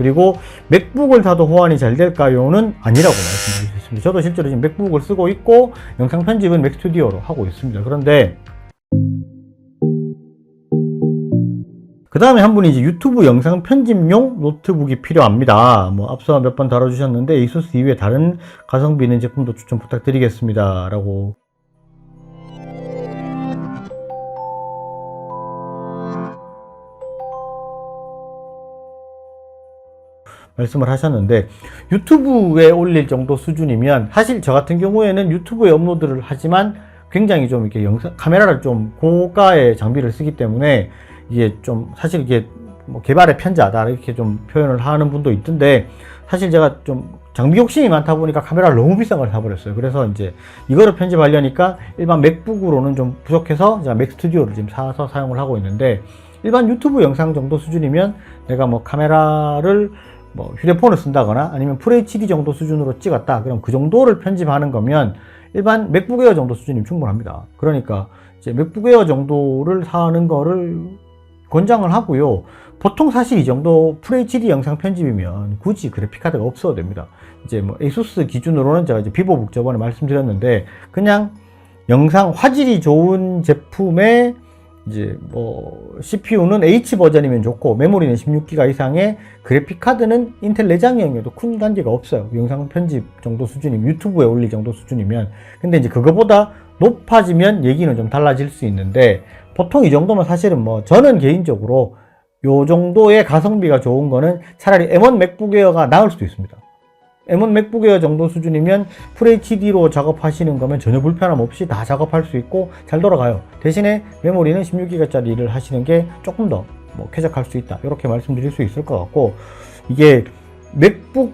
그리고 맥북을 사도 호환이 잘 될까요?는 아니라고 말씀드릴 수 있습니다. 저도 실제로 지금 맥북을 쓰고 있고 영상 편집은 맥 스튜디오로 하고 있습니다. 그런데 그 다음에 한 분이 이제 유튜브 영상 편집용 노트북이 필요합니다. 뭐 앞서 몇 번 다뤄주셨는데 ASUS 이외에 다른 가성비 있는 제품도 추천 부탁드리겠습니다. 라고 말씀을 하셨는데, 유튜브에 올릴 정도 수준이면 사실 저 같은 경우에는 유튜브에 업로드를 하지만 굉장히 좀 이렇게 카메라를 좀 고가의 장비를 쓰기 때문에 이게 좀 사실 이게 뭐 개발의 편자다 이렇게 좀 표현을 하는 분도 있던데, 사실 제가 좀 장비 욕심이 많다 보니까 카메라를 너무 비싼 걸 사버렸어요. 그래서 이제 이거를 편집하려니까 일반 맥북으로는 좀 부족해서 제가 맥 스튜디오를 지금 사서 사용을 하고 있는데, 일반 유튜브 영상 정도 수준이면 내가 뭐 카메라를 뭐 휴대폰을 쓴다거나 아니면 FHD 정도 수준으로 찍었다, 그럼 그 정도를 편집하는 거면 일반 맥북 에어 정도 수준이면 충분합니다. 그러니까 이제 맥북 에어 정도를 사는 거를 권장을 하고요. 보통 사실 이 정도 FHD 영상 편집이면 굳이 그래픽카드가 없어도 됩니다. 이제 뭐 ASUS 기준으로는 제가 이제 비보북 저번에 말씀드렸는데, 그냥 영상 화질이 좋은 제품에 이제 뭐 CPU는 H 버전이면 좋고 메모리는 16기가 이상의 그래픽카드는 인텔 내장형이어도 큰 관계가 없어요. 영상 편집 정도 수준이면, 유튜브에 올릴 정도 수준이면. 근데 이제 그거보다 높아지면 얘기는 좀 달라질 수 있는데, 보통 이 정도면 사실은 뭐 저는 개인적으로 요 정도의 가성비가 좋은 거는 차라리 M1 맥북 에어가 나을 수도 있습니다. M1 맥북 에어 정도 수준이면 FHD로 작업하시는 거면 전혀 불편함 없이 다 작업할 수 있고 잘 돌아가요. 대신에 메모리는 16기가짜리를 하시는 게 조금 더 뭐 쾌적할 수 있다, 이렇게 말씀드릴 수 있을 것 같고, 이게 맥북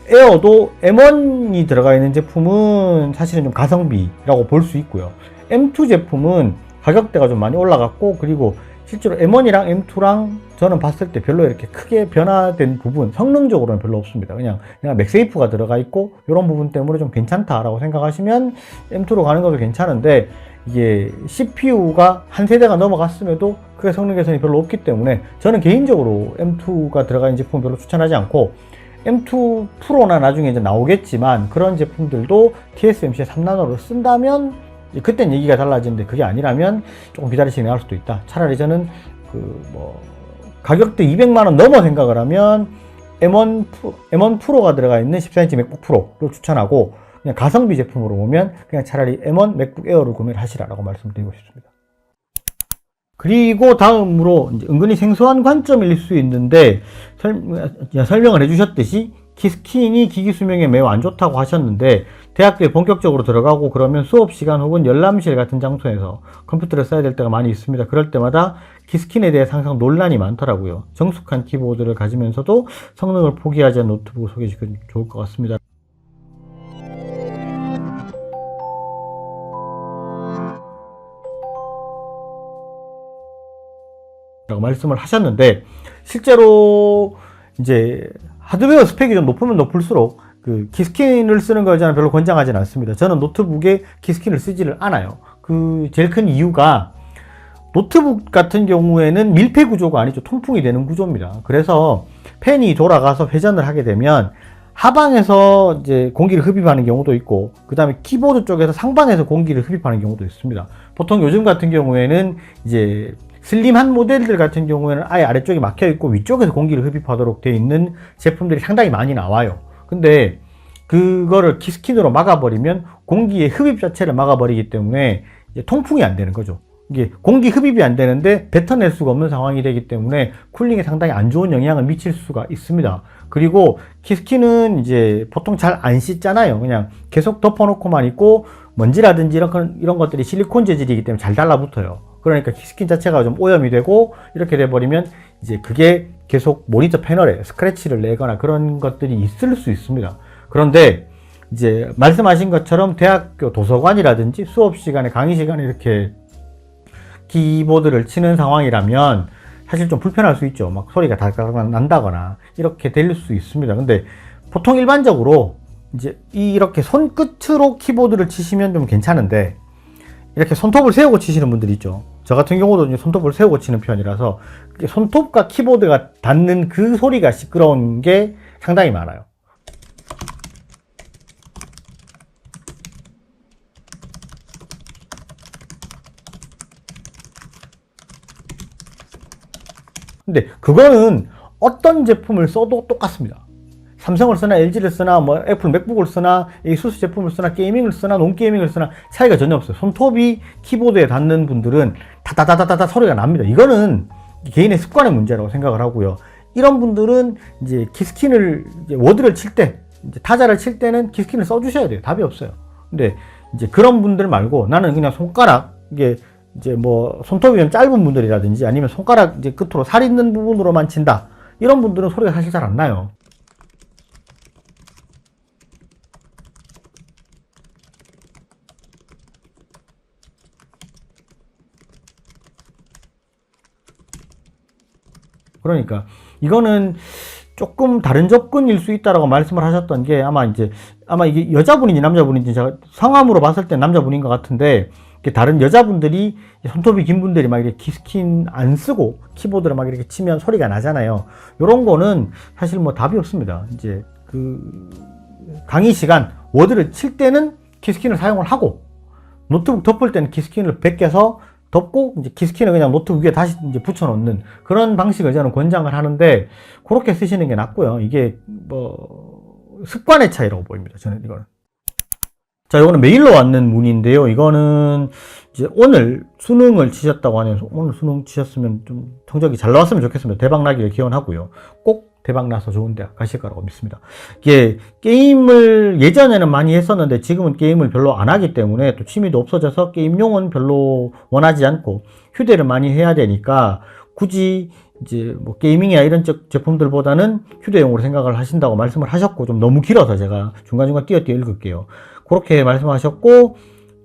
에어도 M1이 들어가 있는 제품은 사실은 좀 가성비라고 볼 수 있고요. M2 제품은 가격대가 좀 많이 올라갔고, 그리고 실제로 M1이랑 M2랑 저는 봤을 때 별로 이렇게 크게 변화된 부분, 성능적으로는 별로 없습니다. 그냥 맥세이프가 들어가 있고 이런 부분 때문에 좀 괜찮다라고 생각하시면 M2로 가는 것도 괜찮은데, 이게 CPU가 한 세대가 넘어갔음에도 크게 성능 개선이 별로 없기 때문에 저는 개인적으로 M2가 들어가 있는 제품 별로 추천하지 않고, M2 프로나 나중에 이제 나오겠지만 그런 제품들도 TSMC의 3나노를 쓴다면 그땐 얘기가 달라지는데, 그게 아니라면 조금 기다리시는 게 나을 수도 있다. 차라리 저는 가격대 200만원 넘어 생각을 하면 M1 프로가 들어가 있는 14인치 맥북 프로를 추천하고, 그냥 가성비 제품으로 보면 그냥 차라리 M1 맥북 에어를 구매를 하시라고 말씀드리고 싶습니다. 그리고 다음으로 이제 은근히 생소한 관점일 수 있는데, 설명을 해주셨듯이 키스킨이 기기 수명에 매우 안 좋다고 하셨는데, 대학교에 본격적으로 들어가고 그러면 수업 시간 혹은 열람실 같은 장소에서 컴퓨터를 써야 될 때가 많이 있습니다. 그럴 때마다 키스킨에 대해 항상 논란이 많더라고요. 정숙한 키보드를 가지면서도 성능을 포기하지 않은 노트북을 소개시켜주면 좋을 것 같습니다. 라고 말씀을 하셨는데, 실제로 이제 하드웨어 스펙이 좀 높으면 높을수록 그 키스킨을 쓰는 걸 저는 별로 권장하지는 않습니다. 저는 노트북에 키스킨을 쓰지를 않아요. 그 제일 큰 이유가, 노트북 같은 경우에는 밀폐 구조가 아니죠. 통풍이 되는 구조입니다. 그래서 팬이 돌아가서 회전을 하게 되면 하방에서 이제 공기를 흡입하는 경우도 있고, 그 다음에 키보드 쪽에서 상방에서 공기를 흡입하는 경우도 있습니다. 보통 요즘 같은 경우에는 이제 슬림한 모델들 같은 경우에는 아예 아래쪽이 막혀 있고 위쪽에서 공기를 흡입하도록 되어 있는 제품들이 상당히 많이 나와요. 근데 그거를 키스킨으로 막아버리면 공기의 흡입 자체를 막아버리기 때문에 이제 통풍이 안 되는 거죠. 이게 공기 흡입이 안 되는데 뱉어낼 수가 없는 상황이 되기 때문에 쿨링에 상당히 안 좋은 영향을 미칠 수가 있습니다. 그리고 키스킨은 이제 보통 잘 안 씻잖아요. 그냥 계속 덮어놓고만 있고, 먼지라든지 이런 것들이 실리콘 재질이기 때문에 잘 달라붙어요. 그러니까 키스킨 자체가 좀 오염이 되고, 이렇게 돼버리면 이제 그게 계속 모니터 패널에 스크래치를 내거나 그런 것들이 있을 수 있습니다. 그런데 이제 말씀하신 것처럼 대학교 도서관이라든지 수업 시간에, 강의 시간에 이렇게 키보드를 치는 상황이라면 사실 좀 불편할 수 있죠. 막 소리가 달달달 난다거나 이렇게 될 수 있습니다. 근데 보통 일반적으로 이제 이렇게 손끝으로 키보드를 치시면 좀 괜찮은데, 이렇게 손톱을 세우고 치시는 분들 있죠. 저 같은 경우도 이제 손톱을 세우고 치는 편이라서 손톱과 키보드가 닿는 그 소리가 시끄러운 게 상당히 많아요. 근데 그거는 어떤 제품을 써도 똑같습니다. 삼성을 쓰나 LG를 쓰나 뭐 애플 맥북을 쓰나 ASUS 제품을 쓰나 게이밍을 쓰나 논게이밍을 쓰나 차이가 전혀 없어요. 손톱이 키보드에 닿는 분들은 다다다다다 소리가 납니다. 이거는 개인의 습관의 문제라고 생각을 하고요. 이런 분들은 이제 키스킨을 이제 워드를 칠 때, 이제 타자를 칠 때는 키스킨을 써주셔야 돼요. 답이 없어요. 근데 이제 그런 분들 말고 나는 그냥 손가락, 이게 이제 뭐 손톱이 좀 짧은 분들이라든지 아니면 손가락 이제 끝으로 살 있는 부분으로만 친다. 이런 분들은 소리가 사실 잘 안 나요. 그러니까 이거는 조금 다른 접근일 수 있다라고 말씀을 하셨던 게 아마 이게 여자분인지 남자분인지 제가 성함으로 봤을 때 남자분인 것 같은데 다른 여자분들이 손톱이 긴 분들이 막 이렇게 키스킨 안 쓰고 키보드를 막 이렇게 치면 소리가 나잖아요. 이런 거는 사실 뭐 답이 없습니다. 이제 그 강의 시간 워드를 칠 때는 키스킨을 사용을 하고 노트북 덮을 때는 키스킨을 벗겨서 덮고 이제 키스킨을 그냥 노트북 위에 다시 이제 붙여놓는 그런 방식을 저는 권장을 하는데 그렇게 쓰시는 게 낫고요. 이게 뭐 습관의 차이라고 보입니다. 저는 이거는. 자, 이거는 메일로 왔는 문의인데요. 이거는 이제 오늘 수능을 치셨다고 하네요. 오늘 수능 치셨으면 좀 성적이 잘 나왔으면 좋겠습니다. 대박 나기를 기원하고요. 꼭 대박 나서 좋은 대학 가실 거라고 믿습니다. 이게 게임을 예전에는 많이 했었는데 지금은 게임을 별로 안 하기 때문에 또 취미도 없어져서 게임용은 별로 원하지 않고 휴대를 많이 해야 되니까 굳이 이제 뭐 게이밍이나 이런 제품들보다는 휴대용으로 생각을 하신다고 말씀을 하셨고 좀 너무 길어서 제가 중간중간 띄어띄어 읽을게요. 그렇게 말씀하셨고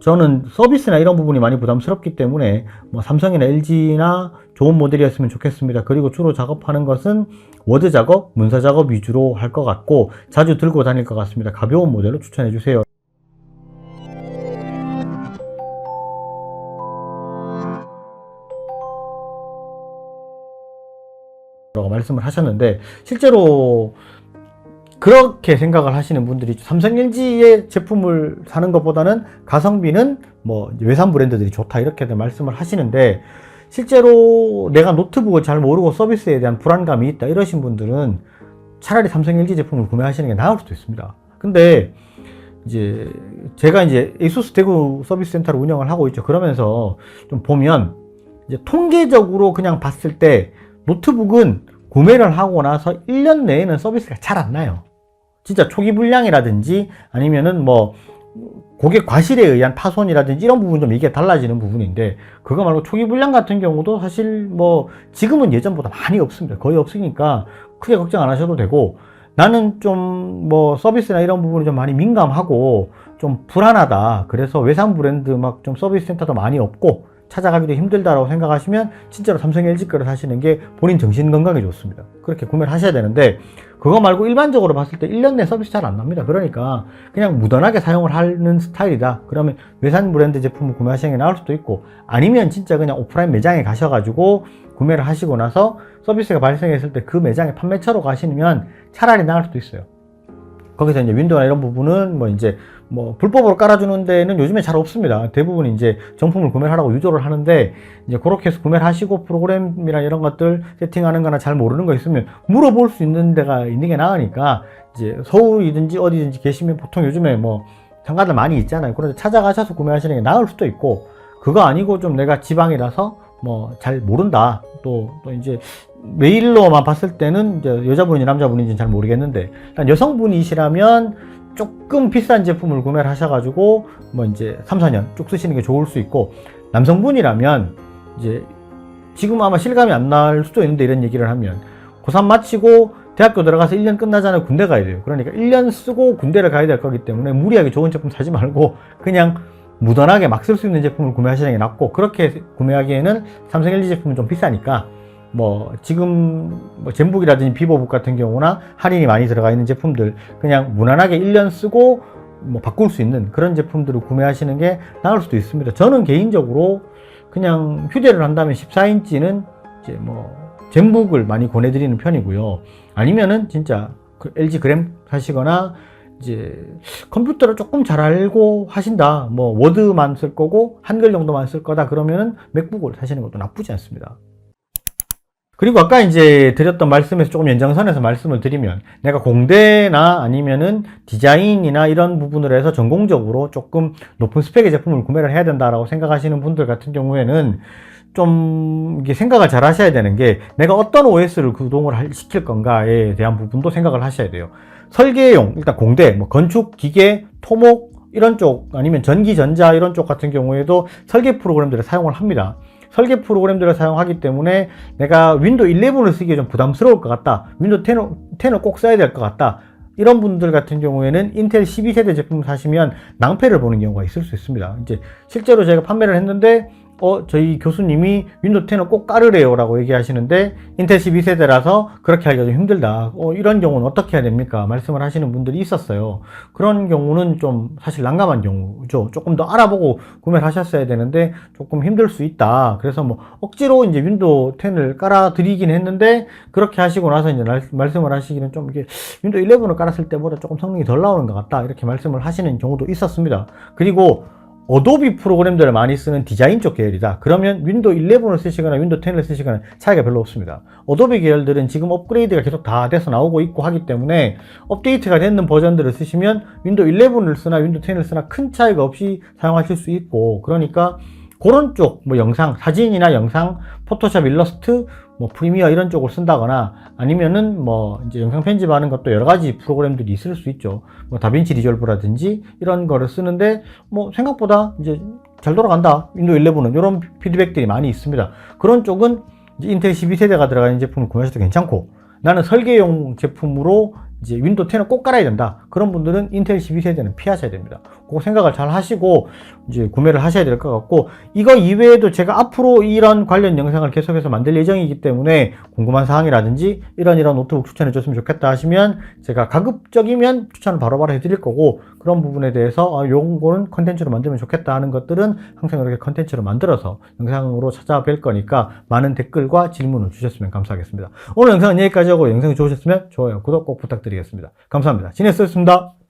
저는 서비스나 이런 부분이 많이 부담스럽기 때문에 뭐 삼성이나 LG나 좋은 모델이었으면 좋겠습니다. 그리고 주로 작업하는 것은 워드 작업, 문서 작업 위주로 할 것 같고 자주 들고 다닐 것 같습니다. 가벼운 모델로 추천해 주세요. 라고 말씀을 하셨는데 실제로 그렇게 생각을 하시는 분들이 삼성 LG의 제품을 사는 것보다는 가성비는 뭐 외산 브랜드들이 좋다 이렇게들 말씀을 하시는데 실제로 내가 노트북을 잘 모르고 서비스에 대한 불안감이 있다 이러신 분들은 차라리 삼성 LG 제품을 구매하시는 게 나을 수도 있습니다. 근데 이제 제가 이제 ASUS 대구 서비스 센터를 운영을 하고 있죠. 그러면서 좀 보면 이제 통계적으로 그냥 봤을 때 노트북은 구매를 하고 나서 1년 내에는 서비스가 잘 안 나요. 진짜 초기 불량이라든지 아니면은 뭐 고객 과실에 의한 파손이라든지 이런 부분 좀 이게 달라지는 부분인데 그거 말고 초기 불량 같은 경우도 사실 뭐 지금은 예전보다 많이 없습니다. 거의 없으니까 크게 걱정 안 하셔도 되고 나는 좀 뭐 서비스나 이런 부분이 좀 많이 민감하고 좀 불안하다. 그래서 외산 브랜드 막 좀 서비스 센터도 많이 없고 찾아가기도 힘들다라고 생각하시면 진짜로 삼성 LG 거를 사시는 게 본인 정신 건강에 좋습니다. 그렇게 구매를 하셔야 되는데 그거 말고 일반적으로 봤을 때 1년 내 서비스 잘 안 납니다. 그러니까 그냥 무던하게 사용을 하는 스타일이다. 그러면 외산 브랜드 제품을 구매하시는 게 나을 수도 있고 아니면 진짜 그냥 오프라인 매장에 가셔가지고 구매를 하시고 나서 서비스가 발생했을 때 그 매장의 판매처로 가시면 차라리 나을 수도 있어요. 거기서 이제 윈도우나 이런 부분은 뭐 이제 뭐 불법으로 깔아주는 데는 요즘에 잘 없습니다. 대부분 이제 정품을 구매를 하라고 유도를 하는데 이제 그렇게 해서 구매를 하시고 프로그램이나 이런 것들 세팅하는 거나 잘 모르는 거 있으면 물어볼 수 있는 데가 있는 게 나으니까 이제 서울이든지 어디든지 계시면 보통 요즘에 뭐 상가들 많이 있잖아요. 그런데 찾아가셔서 구매하시는 게 나을 수도 있고 그거 아니고 좀 내가 지방이라서 뭐 잘 모른다. 또 이제 메일로만 봤을 때는 이제 여자분인지 남자분인지는 잘 모르겠는데 일단 여성분이시라면 조금 비싼 제품을 구매를 하셔가지고 뭐 이제 3, 4년 쭉 쓰시는 게 좋을 수 있고 남성분이라면 이제 지금 아마 실감이 안 날 수도 있는데 이런 얘기를 하면 고3 마치고 대학교 들어가서 1년 끝나잖아요. 군대 가야 돼요. 그러니까 1년 쓰고 군대를 가야 될 거기 때문에 무리하게 좋은 제품 사지 말고 그냥 무던하게 막 쓸 수 있는 제품을 구매하시는 게 낫고 그렇게 구매하기에는 삼성 LG 제품은 좀 비싸니까 뭐 지금 뭐 젠북이라든지 비보북 같은 경우나 할인이 많이 들어가 있는 제품들 그냥 무난하게 1년 쓰고 뭐 바꿀 수 있는 그런 제품들을 구매하시는 게 나을 수도 있습니다. 저는 개인적으로 그냥 휴대를 한다면 14인치는 이제 뭐 젠북을 많이 권해드리는 편이고요. 아니면은 진짜 LG 그램 사시거나 이제 컴퓨터를 조금 잘 알고 하신다, 뭐 워드만 쓸 거고 한글 정도만 쓸 거다 그러면은 맥북을 사시는 것도 나쁘지 않습니다. 그리고 아까 이제 드렸던 말씀에서 조금 연장선에서 말씀을 드리면, 내가 공대나 아니면은 디자인이나 이런 부분을 해서 전공적으로 조금 높은 스펙의 제품을 구매를 해야 된다라고 생각하시는 분들 같은 경우에는 좀 이게 생각을 잘 하셔야 되는 게, 내가 어떤 OS를 구동을 시킬 건가에 대한 부분도 생각을 하셔야 돼요. 설계용, 일단 공대, 뭐 건축, 기계, 토목 이런 쪽, 아니면 전기, 전자 이런 쪽 같은 경우에도 설계 프로그램들을 사용을 합니다. 설계 프로그램들을 사용하기 때문에 내가 윈도우 11을 쓰기에 좀 부담스러울 것 같다, 윈도우 10을 꼭 써야 될 것 같다, 이런 분들 같은 경우에는 인텔 12세대 제품을 사시면 낭패를 보는 경우가 있을 수 있습니다. 이제 실제로 제가 판매를 했는데 저희 교수님이 윈도우 10을 꼭 깔으래요 라고 얘기하시는데 인텔 12세대라서 그렇게 하기가 좀 힘들다, 이런 경우는 어떻게 해야 됩니까? 말씀을 하시는 분들이 있었어요. 그런 경우는 좀 사실 난감한 경우죠. 조금 더 알아보고 구매를 하셨어야 되는데 조금 힘들 수 있다. 그래서 뭐 억지로 이제 윈도우 10을 깔아 드리긴 했는데, 그렇게 하시고 나서 이제 말씀을 하시기는 좀 이게 윈도우 11을 깔았을 때보다 조금 성능이 덜 나오는 것 같다, 이렇게 말씀을 하시는 경우도 있었습니다. 그리고 어도비 프로그램들을 많이 쓰는 디자인 쪽 계열이다, 그러면 윈도우 11을 쓰시거나 윈도우 10을 쓰시거나 차이가 별로 없습니다. 어도비 계열들은 지금 업그레이드가 계속 다 돼서 나오고 있고 하기 때문에 업데이트가 되는 버전들을 쓰시면 윈도우 11을 쓰나 윈도우 10을 쓰나 큰 차이가 없이 사용하실 수 있고, 그러니까 그런 쪽, 뭐 영상, 사진이나 영상, 포토샵, 일러스트, 뭐 프리미어 이런 쪽을 쓴다거나, 아니면은 뭐 이제 영상 편집하는 것도 여러 가지 프로그램들이 있을 수 있죠. 뭐 다빈치 리졸브라든지 이런 거를 쓰는데 뭐 생각보다 이제 잘 돌아간다, 윈도우 11은, 이런 피드백들이 많이 있습니다. 그런 쪽은 이제 인텔 12세대가 들어가는 제품을 구매하셔도 괜찮고, 나는 설계용 제품으로 이제 윈도우 10을 꼭 깔아야 된다, 그런 분들은 인텔 12세대는 피하셔야 됩니다. 그 생각을 잘 하시고 이제 구매를 하셔야 될 것 같고, 이거 이외에도 제가 앞으로 이런 관련 영상을 계속해서 만들 예정이기 때문에 궁금한 사항이라든지 이런 노트북 추천해 줬으면 좋겠다 하시면 제가 가급적이면 추천을 바로바로 해드릴 거고, 그런 부분에 대해서 요거는 컨텐츠로 만들면 좋겠다 하는 것들은 항상 이렇게 컨텐츠로 만들어서 영상으로 찾아뵐 거니까 많은 댓글과 질문을 주셨으면 감사하겠습니다. 오늘 영상은 여기까지 하고, 영상이 좋으셨으면 좋아요, 구독 꼭 부탁드리겠습니다. 감사합니다. 지냈습니다.